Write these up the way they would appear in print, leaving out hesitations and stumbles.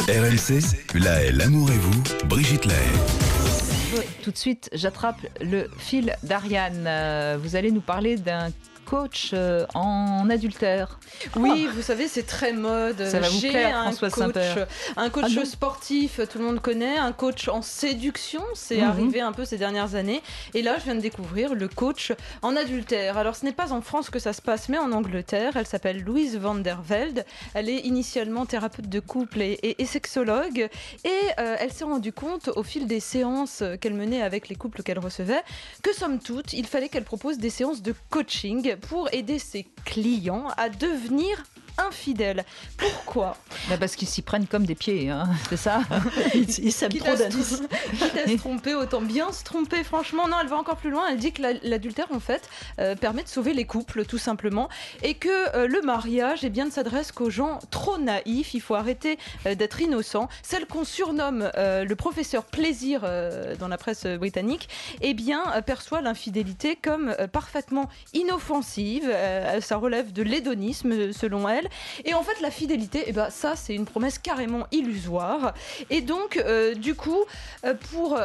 RMC, La Haye, l'amour et vous, Brigitte La Haye. Tout de suite, j'attrape le fil d'Ariane. Vous allez nous parler d'un coach en adultère. Oui, vous savez, c'est très mode. Ça va vous plaire, François Saint-Père. Un coach sportif, tout le monde connaît. Un coach en séduction, c'est arrivé un peu ces dernières années. Et là, je viens de découvrir le coach en adultère. Alors, ce n'est pas en France que ça se passe, mais en Angleterre. Elle s'appelle Louise van der Velde. Elle est initialement thérapeute de couple et sexologue. Et elle s'est rendue compte, au fil des séances qu'elle menait avec les couples qu'elle recevait, que somme toute, il fallait qu'elle propose des séances de coaching pour aider ses clients à devenir infidèles. Pourquoi ? Parce qu'ils s'y prennent comme des pieds, hein, c'est ça. Ils s'aiment trop d'indices. Quitte à se tromper, autant bien se tromper, franchement. Non, elle va encore plus loin. Elle dit que l'adultère, en fait, permet de sauver les couples, tout simplement. Et que le mariage, ne s'adresse qu'aux gens trop naïfs. Il faut arrêter d'être innocent. Celle qu'on surnomme le professeur plaisir dans la presse britannique, perçoit l'infidélité comme parfaitement inoffensive. Ça relève de l'hédonisme, selon elle. Et en fait, la fidélité, ça, c'est une promesse carrément illusoire. Et donc, pour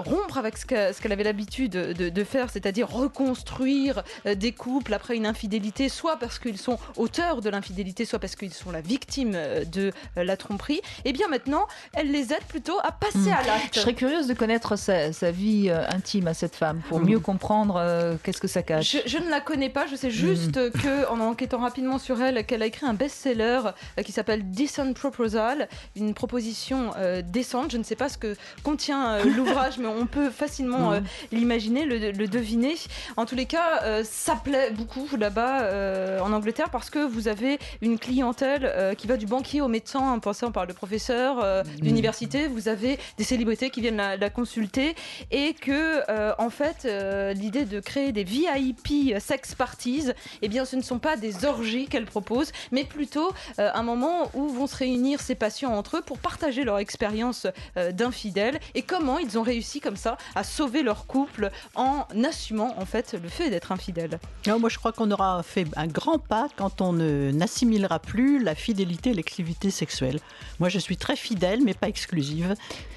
rompre avec ce qu'elle avait l'habitude de faire, c'est-à-dire reconstruire des couples après une infidélité, soit parce qu'ils sont auteurs de l'infidélité, soit parce qu'ils sont la victime de la tromperie, maintenant, elle les aide plutôt à passer à l'acte. Je serais curieuse de connaître sa vie intime à cette femme, pour mieux comprendre qu'est-ce que ça cache. Je ne la connais pas, je sais juste qu'en enquêtant rapidement sur elle, qu'elle a écrit un best-seller qui s'appelle Decent Proposal, une proposition décente. Je ne sais pas ce que contient l'ouvrage, mais on peut facilement l'imaginer, le deviner. En tous les cas, ça plaît beaucoup là-bas en Angleterre parce que vous avez une clientèle qui va du banquier au médecin, en passant par le professeur d'université. Vous avez des célébrités qui viennent la consulter et que, en fait, l'idée de créer des VIP sex parties, ce ne sont pas des orgies qu'elle propose, mais plutôt un moment où vont se réunir ces patients entre eux pour partager leur expérience d'infidèles et comment ils ont réussi comme ça à sauver leur couple en assumant en fait le fait d'être infidèle. Non, moi je crois qu'on aura fait un grand pas quand on n'assimilera plus la fidélité et l'exclusivité sexuelle. Moi je suis très fidèle mais pas exclusive,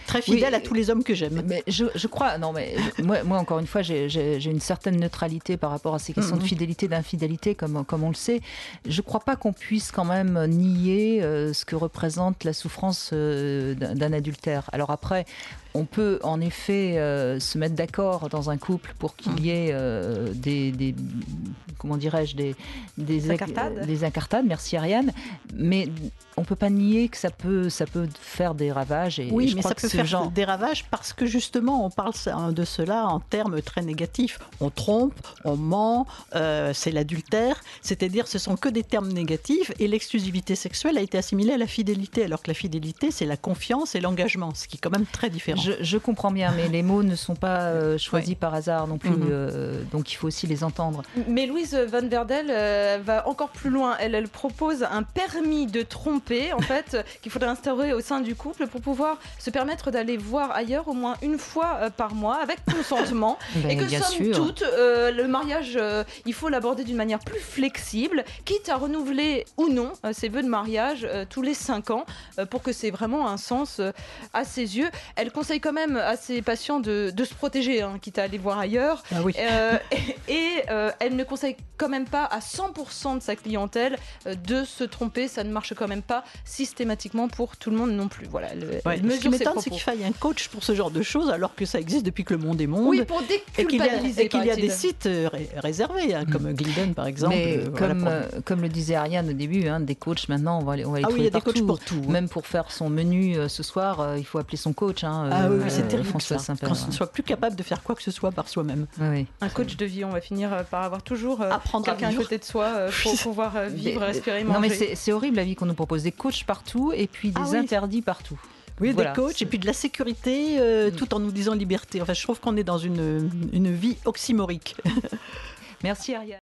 très fidèle à tous les hommes que j'aime. Mais je crois, moi encore une fois j'ai une certaine neutralité par rapport à ces questions de fidélité, d'infidélité comme on le sait. Je crois pas qu'on puisse quand même nier ce que représente la souffrance d'un adultère. Alors après, on peut en effet se mettre d'accord dans un couple pour qu'il y ait des incartades, merci Ariane, mais on peut pas nier que ça peut faire des ravages. Et oui, je mais crois ça peut faire des ravages parce que justement on parle de cela en termes très négatifs. On trompe, on ment, c'est l'adultère, c'est-à-dire ce sont que des termes négatifs et l'exclusivité sexuelle a été assimilée à la fidélité, alors que la fidélité c'est la confiance et l'engagement, ce qui est quand même très différent. Je comprends bien, mais les mots ne sont pas choisis par hasard non plus, donc il faut aussi les entendre. Mais Louise van der Velde va encore plus loin. Elle propose un permis de tromper, en fait, qu'il faudrait instaurer au sein du couple pour pouvoir se permettre d'aller voir ailleurs au moins une fois par mois avec consentement. Et que somme toute, le mariage, il faut l'aborder d'une manière plus flexible, quitte à renouveler ou non ses vœux de mariage tous les 5 ans pour que c'est vraiment un sens à ses yeux. Elle conseille quand même à ses patients de se protéger, quitte à aller voir ailleurs. Ah oui. Elle ne conseille quand même pas à 100% de sa clientèle de se tromper. Ça ne marche quand même pas systématiquement pour tout le monde non plus. Voilà. Ce qui m'étonne, c'est qu'il faille un coach pour ce genre de choses, alors que ça existe depuis que le monde est monde. Oui, pour déculpabiliser. Et qu'il y a des sites réservés, comme Glidden par exemple. Mais comme le disait Ariane au début, des coachs maintenant, on va les trouver il y a des partout. coachs pour tout. Même pour faire son menu ce soir, il faut appeler son coach. Oui, c'est terrible François ça. Saint-Père. Quand on ne soit plus capable de faire quoi que ce soit par soi-même. Oui. Un coach de vie, on va finir par avoir toujours quelqu'un à vivre. côté de soi pour pouvoir vivre, respirer, manger. Non mais c'est horrible la vie qu'on nous propose, des coachs partout et puis des interdits partout. Oui, voilà, des coachs et puis de la sécurité tout en nous disant liberté. Enfin, je trouve qu'on est dans une vie oxymorique. Merci Ariane.